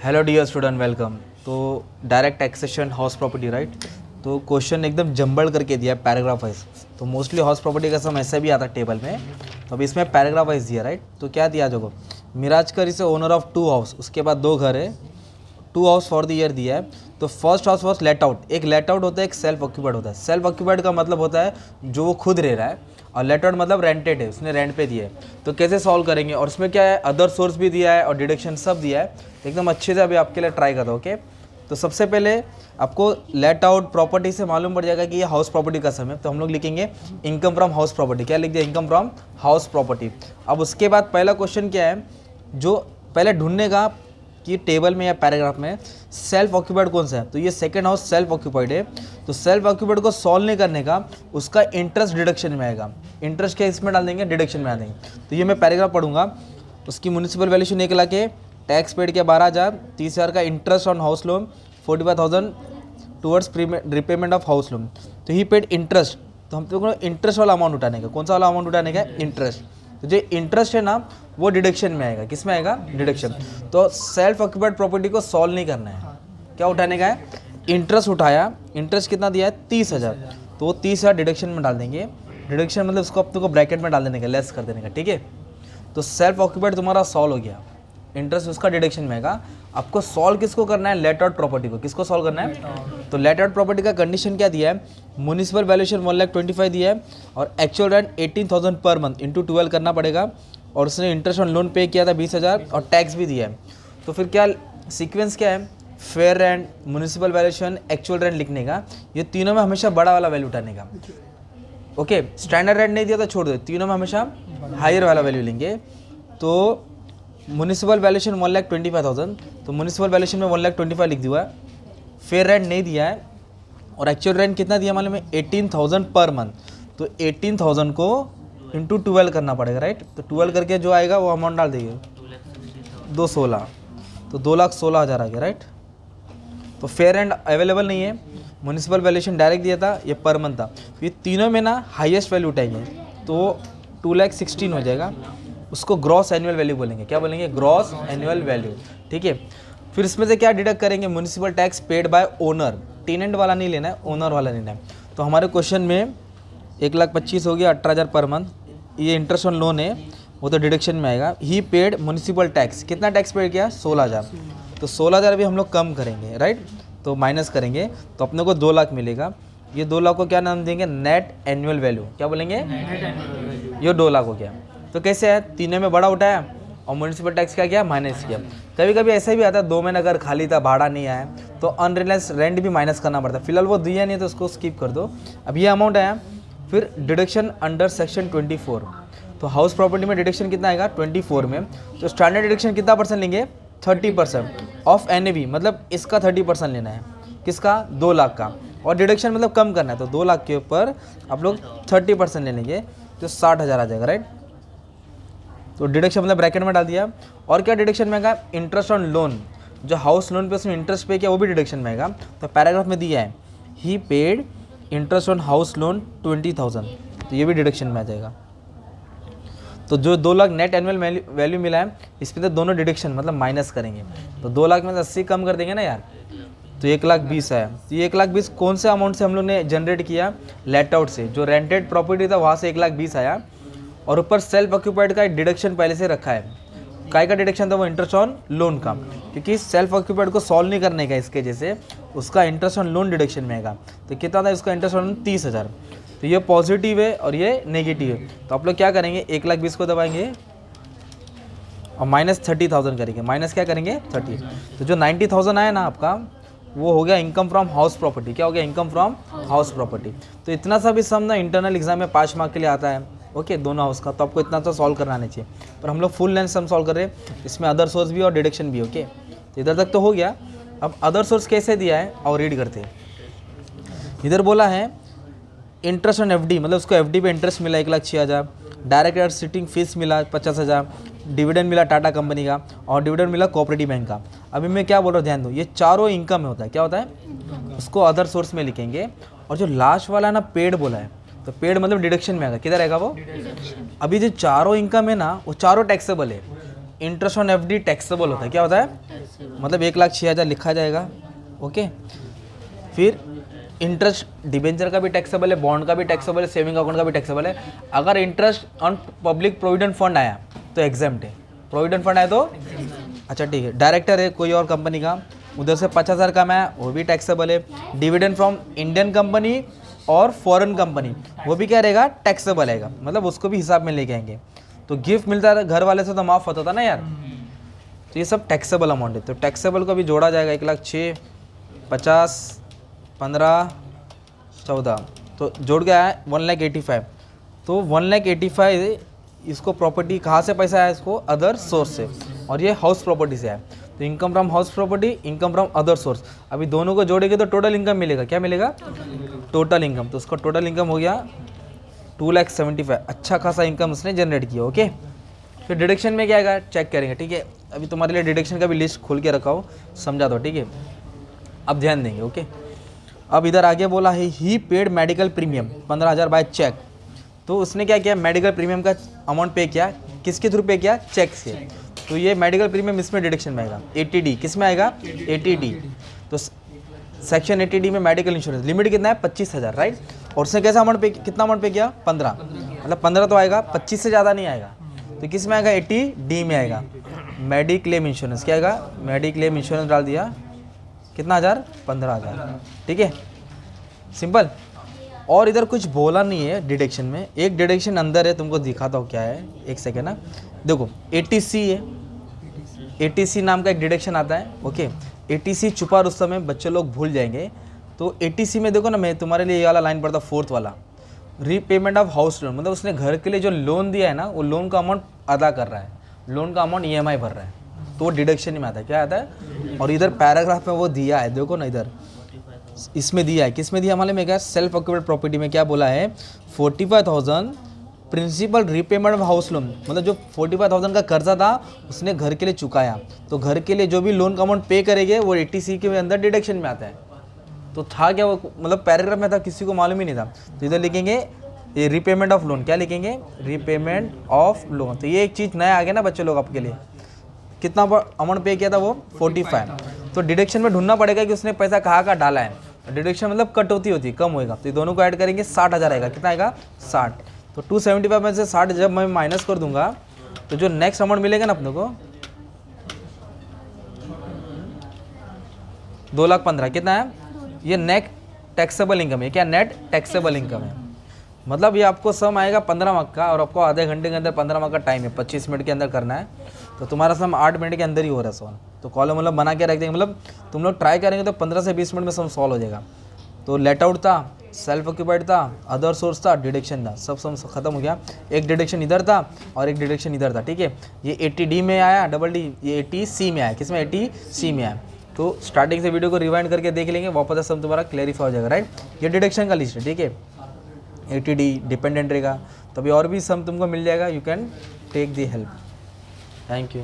Hello dear student, welcome. तो direct taxation house property, right. तो question एकदम jumble करके दिया है पैराग्राफ वाइज। तो मोस्टली हाउस प्रॉपर्टी का सम ऐसे भी आता है टेबल में, तो अभी इसमें पैराग्राफ वाइज दिया, राइट। तो क्या दिया देखो, Mirajkar is owner of 2 house, उसके बाद 2 घर है, 2 हाउस फॉर द ईयर दिया है। तो first house was let out. एक लेट आउट होता है, एक सेल्फ ऑक्यूपाइड होता है। सेल्फ ऑक्यूपाइड का मतलब होता है जो वो खुद रह रहा है, और लेट आउट मतलब रेंटेड है, उसने रेंट पे दिया है। तो कैसे सॉल्व करेंगे, और उसमें क्या है, अदर सोर्स भी दिया है और डिडक्शन सब दिया है। एकदम अच्छे से अभी आपके लिए ट्राई कर दो, ओके। तो सबसे पहले आपको लेट आउट प्रॉपर्टी से मालूम पड़ जाएगा कि ये हाउस प्रॉपर्टी का सम है। तो हम लोग लिखेंगे इनकम फ्रॉम हाउस प्रॉपर्टी। क्या लिख दिया, इनकम फ्रॉम हाउस प्रॉपर्टी। अब उसके बाद पहला क्वेश्चन क्या है, जो पहले ढूंढने का कि टेबल में या पैराग्राफ में सेल्फ ऑक्यूपाइड कौन सा है। तो ये सेकंड हाउस सेल्फ ऑक्यूपाइड है। तो सेल्फ ऑक्यूपाइड को सॉल्व नहीं करने का, उसका इंटरेस्ट डिडक्शन में आएगा। इंटरेस्ट क्या इसमें डाल देंगे, डिडक्शन में आ देंगे। तो ये मैं पैराग्राफ पढ़ूंगा। उसकी म्यूनिसिपल वैल्यूशन 1 लाख है, टैक्स पेड के 12,000, 30,000 का interest on house loan, 45,000 towards repayment of house loan. तो ही पेड इंटरेस्ट। तो हम तो इंटरेस्ट वाला अमाउंट उठाने का, कौन सा वाला अमाउंट उठाने का, इंटरेस्ट। तो जो इंटरेस्ट है ना, वो डिडक्शन में आएगा। किस में आएगा, डिडक्शन। तो सेल्फ ऑक्यूपाइड प्रॉपर्टी को सॉल्व नहीं करना है, क्या उठाने का है, इंटरेस्ट उठाया। इंटरेस्ट कितना दिया है, 30,000। तो वो 30,000 डिडक्शन में डाल देंगे। डिडक्शन मतलब उसको अपने को ब्रैकेट में डाल देने का, लेस कर देने का, ठीक है। तो सेल्फ ऑक्यूपाइड तुम्हारा सॉल्व हो गया, इंटरेस्ट उसका डिडक्शन में आएगा। आपको सॉल्व किसको करना है, लेट आउट प्रॉपर्टी को। किसको सॉल्व करना है, तो लेट आउट प्रॉपर्टी का कंडीशन क्या दिया है, म्यूनिसिपल वैल्यूएशन 1,25,000 दिया है, और actual rent 18,000 per month into 12 करना पड़ेगा। और उसने इंटरेस्ट ऑन लोन पे किया था 20,000, और टैक्स भी दिया है। तो फिर क्या सीक्वेंस क्या है, fair rent, municipal valuation, actual rent लिखने का। ये तीनों में हमेशा बड़ा वाला वैल्यू उठाने का, ओके। स्टैंडर्ड रेंट नहीं दिया तो छोड़ दो, तीनों में हमेशा हायर वाला वैल्यू लेंगे। तो म्यूनिसिपल वैल्यूएशन 1,25,000, तो म्यूनिसिपल वैल्यूएशन में 1,25,000 लिख दिया है। फेयर रेंट नहीं दिया है, और एक्चुअल रेंट कितना दिया मालूम है, 18,000 पर मंथ। तो 18,000 को इंटू 12 करना पड़ेगा, राइट। तो 12 करके जो आएगा वो अमाउंट डाल देंगे, 216। तो 2,16,000 आ गया, राइट। तो फेयर रेंट अवेलेबल नहीं है, म्यूनिसिपल वैल्यूएशन डायरेक्ट दिया था, ये पर मंथ था। ये तीनों में ना हाईएस्ट वैल्यू उठाएंगे, तो 2,16,000 हो जाएगा। उसको ग्रॉस एनुअल वैल्यू बोलेंगे, क्या बोलेंगे, ग्रॉस एनुअल वैल्यू, ठीक है। फिर इसमें से क्या डिडक्ट करेंगे, municipal tax paid by owner. Tenant वाला नहीं लेना है, ओनर वाला लेना है। तो हमारे क्वेश्चन में 1,25,000 हो गया, 18,000 पर मंथ। ये इंटरेस्ट ऑन लोन है, वो तो डिडक्शन में आएगा। ही पेड म्यूनिसिपल टैक्स, कितना टैक्स पेड किया, 16,000। तो 16,000 भी हम लोग कम करेंगे, राइट। तो माइनस करेंगे तो अपने को 2 लाख मिलेगा। ये 2 लाख को क्या नाम देंगे, नेट एनुअल वैल्यू। क्या बोलेंगे, ये 2 लाख हो गया। तो कैसे है, तीनों में बड़ा उठाया और म्यूनिसिपल टैक्स क्या किया, माइनस किया। कभी कभी ऐसा भी आता है, 2 महीने अगर खाली था, भाड़ा नहीं आया, तो अनरिलाइज रेंट भी माइनस करना पड़ता है। फिलहाल वो दिया नहीं तो उसको स्किप कर दो। अब ये अमाउंट आया। फिर डिडक्शन अंडर सेक्शन 24। तो हाउस प्रॉपर्टी में डिडक्शन कितना आएगा, 24 में। तो स्टैंडर्ड डिडक्शन कितना परसेंट लेंगे, 30% ऑफ NAV, मतलब इसका 30% लेना है। किसका, 2 लाख का। और डिडक्शन मतलब कम करना है, तो 2 लाख के ऊपर आप लोग 30% ले लेंगे, तो 60,000 आ जाएगा, राइट। तो डिडक्शन मतलब ब्रैकेट में डाल दिया। और क्या डिडक्शन में आएगा, इंटरेस्ट ऑन लोन। जो हाउस लोन पे उसमें इंटरेस्ट पे किया वो भी डिडक्शन में आएगा। तो पैराग्राफ में दिया है, he paid interest on house loan 20,000, तो ये भी डिडक्शन में आ जाएगा। तो जो 2 लाख नेट एनुअल वैल्यू मिला है, इस पर तो दोनों डिडक्शन मतलब माइनस करेंगे। तो 2 लाख में 80 कम कर देंगे ना यार, तो 1,20,000 है। तो ये 1,20,000 कौन से अमाउंट से हम लोग ने जनरेट किया, लेट आउट से। जो रेंटेड प्रॉपर्टी था वहाँ से 1,20,000 आया, और ऊपर सेल्फ ऑक्यूपाइड का डिडक्शन पहले से रखा है। काय का डिडक्शन था, वो इंटरेस्ट ऑन लोन का, क्योंकि सेल्फ ऑक्यूपाइड को सॉल्व नहीं करने का इसके जैसे, उसका इंटरेस्ट ऑन लोन डिडक्शन में आएगा। तो कितना था इसका इंटरेस्ट ऑन, 30,000। तो ये पॉजिटिव है और ये नेगेटिव है। तो आप लोग क्या करेंगे, 1,20,000 को दबाएंगे और माइनस 30,000 करेंगे। माइनस क्या करेंगे, 30। तो जो 90,000 आया ना आपका, वो हो गया इनकम फ्रॉम हाउस प्रॉपर्टी। क्या हो गया, इनकम फ्रॉम हाउस प्रॉपर्टी। तो इतना सा भी सम ना इंटरनल एग्जाम में 5 मार्क के लिए आता है, ओके, दोनों हाउस का। तो आपको इतना तो सॉल्व करना आना चाहिए, पर हम लोग फुल लेंथ सम सॉल्व कर रहे हैं, इसमें अदर सोर्स भी और डिडक्शन भी, ओके। तो इधर तक तो हो गया। अब अदर सोर्स कैसे दिया है और रीड करते हैं। इधर बोला है इंटरेस्ट ऑन FD, मतलब उसको FD पे इंटरेस्ट मिला 1,06,000, डायरेक्ट सिटिंग फीस मिला 50,000, डिविडेंड मिला टाटा कंपनी का, और डिविडेंड मिला कोऑपरेटिव बैंक का। अभी मैं क्या बोल रहा हूँ, ध्यान दो, ये चारों इनकम में होता है। क्या होता है, उसको अदर सोर्स में लिखेंगे। और जो लास्ट वाला ना पेड बोला है, तो पेड मतलब डिडक्शन में आएगा, किधर आएगा वो, अभी जो चारों इनकम है ना, वो चारों टैक्सेबल है। इंटरेस्ट ऑन एफडी टैक्सेबल होता है, क्या होता है, मतलब 1,06,000 लिखा जाएगा, ओके। फिर इंटरेस्ट डिबेंचर का भी टैक्सेबल है, बॉन्ड का भी टैक्सेबल है, सेविंग अकाउंट का भी टैक्सेबल है। अगर interest on public provident fund आया तो एग्जाम्प्ट है, प्रोविडेंट फंड आया तो अच्छा ठीक है। डायरेक्टर है कोई और कंपनी का, उधर से 50,000 कमाया, वो भी टैक्सेबल है। डिविडेंड फ्रॉम इंडियन कंपनी और फॉरेन कंपनी, वो भी क्या रहेगा, टैक्सेबल रहेगा, मतलब उसको भी हिसाब में लेके आएंगे। तो गिफ्ट मिलता है घर वाले से तो माफ़ होता था ना यार, तो ये सब टैक्सेबल अमाउंट है। तो टैक्सेबल को भी जोड़ा जाएगा, 1,06,000, 50, 15, 14, तो जोड़ गया है 1,85,000। तो 1,85,000 इसको प्रॉपर्टी कहाँ से पैसा आया, इसको अदर सोर्स से, और ये हाउस प्रॉपर्टी से है। तो income from house property, income from other source, अभी दोनों को जोड़ेंगे तो टोटल इनकम मिलेगा, क्या मिलेगा, टोटल इनकम। तो उसका टोटल इनकम हो गया 2,75,000, अच्छा खासा इनकम उसने जनरेट किया, ओके। फिर डिडक्शन में क्या आएगा चेक करेंगे, ठीक है। अभी तुम्हारे लिए डिडक्शन का भी लिस्ट खोल के रखा हो, समझा दो, ठीक है। अब ध्यान देंगे, ओके। अब इधर आगे बोला है he paid medical premium 15,000 by cheque. तो उसने क्या किया, मेडिकल प्रीमियम का अमाउंट पे किया, किसके थ्रू पे किया, चेक से। तो ये मेडिकल प्रीमियम इसमें डिडक्शन में आएगा, 80D किस में आएगा, 80D। तो सेक्शन 80D में मेडिकल इंश्योरेंस लिमिट कितना है, 25,000, राइट। और उसने कैसा अमाउंट पे, कितना अमाउंट पे किया, 15, मतलब 15 तो आएगा, 25 से ज़्यादा नहीं आएगा। तो किस में आएगा, 80D में आएगा। मेडिक्लेम इंश्योरेंस क्या आएगा, मेडिक्लेम इंश्योरेंस डाल दिया, कितना हज़ार, 15,000, ठीक है, सिंपल। और इधर कुछ बोला नहीं है डिडक्शन में, एक डिडक्शन अंदर है, तुमको दिखाता हूँ क्या है, एक सेकेंड ना। देखो ATC है, ATC नाम का एक डिडक्शन आता है, ओके। ATC छुपा रुस्तम में बच्चे लोग भूल जाएंगे। तो ATC में देखो ना, मैं तुम्हारे लिए ये वाला लाइन पढ़ता, 4th वाला, रीपेमेंट ऑफ हाउस लोन, मतलब उसने घर के लिए जो लोन दिया है ना, वो लोन का अमाउंट अदा कर रहा है, लोन का अमाउंट EMI भर रहा है, तो वो डिडक्शन में आता है, क्या आता है। और इधर पैराग्राफ में वो दिया है, देखो ना इधर इसमें दिया है, किस में दिया मालूम है क्या, सेल्फ ऑक्यूपेड प्रॉपर्टी में क्या बोला है, 45,000 principal repayment of house loan, मतलब जो 45,000 का कर्जा था उसने घर के लिए चुकाया, तो घर के लिए जो भी लोन का अमाउंट पे करेंगे वो ATC के अंदर डिडक्शन में आता है। तो था क्या वो, मतलब पैराग्राफ में था, किसी को मालूम ही नहीं था। तो इधर लिखेंगे ये रीपेमेंट ऑफ लोन, क्या लिखेंगे, रीपेमेंट ऑफ लोन। तो ये एक चीज़ नया आ गया ना बच्चे लोग आपके लिए। कितना अमाउंट पे किया था वो, 45। तो डिडक्शन में ढूंढना पड़ेगा कि उसने पैसा कहाँ डाला है। डिडक्शन मतलब कटौती होती है, कम होएगा। तो दोनों को ऐड करेंगे, 60,000 आएगा, कितना आएगा, 60। तो 275 में से 60 जब मैं माइनस कर दूंगा तो जो नेक्स्ट अमाउंट मिलेगा ना अपने को, 2,15,000, कितना है, ये नेट टैक्सेबल इनकम है, क्या नेट टैक्सेबल इनकम है। मतलब ये आपको सम आएगा 15 मार्क का, और आपको आधे घंटे के अंदर 15 मार्क का टाइम है, 25 मिनट के अंदर करना है। तो तुम्हारा सम 8 मिनट के अंदर ही हो रहा है सॉल्व। तो कॉलम मतलब बना के रख देंगे, मतलब तुम लोग ट्राई करेंगे तो 15 से 20 मिनट में सम सॉल्व हो जाएगा। तो लेट आउट था, सेल्फ ऑक्यूपाइड था, अदर सोर्स था, डिडक्शन था, सब सम खत्म हो गया। एक डिडक्शन इधर था और एक डिडक्शन इधर था, ठीक है। ये 80D में आया, डबल D, ये 80C में आया, किसमें, 80C में आया। तो स्टार्टिंग से वीडियो को रिवाइंड करके देख लेंगे, वापस सब तुम्हारा क्लैरिफाई हो जाएगा, राइट। ये डिडक्शन का लिस्ट है, ठीक है। 80D डिपेंडेंट रहेगा, तभी और भी सम तुमको मिल जाएगा, you can take the help. Thank you.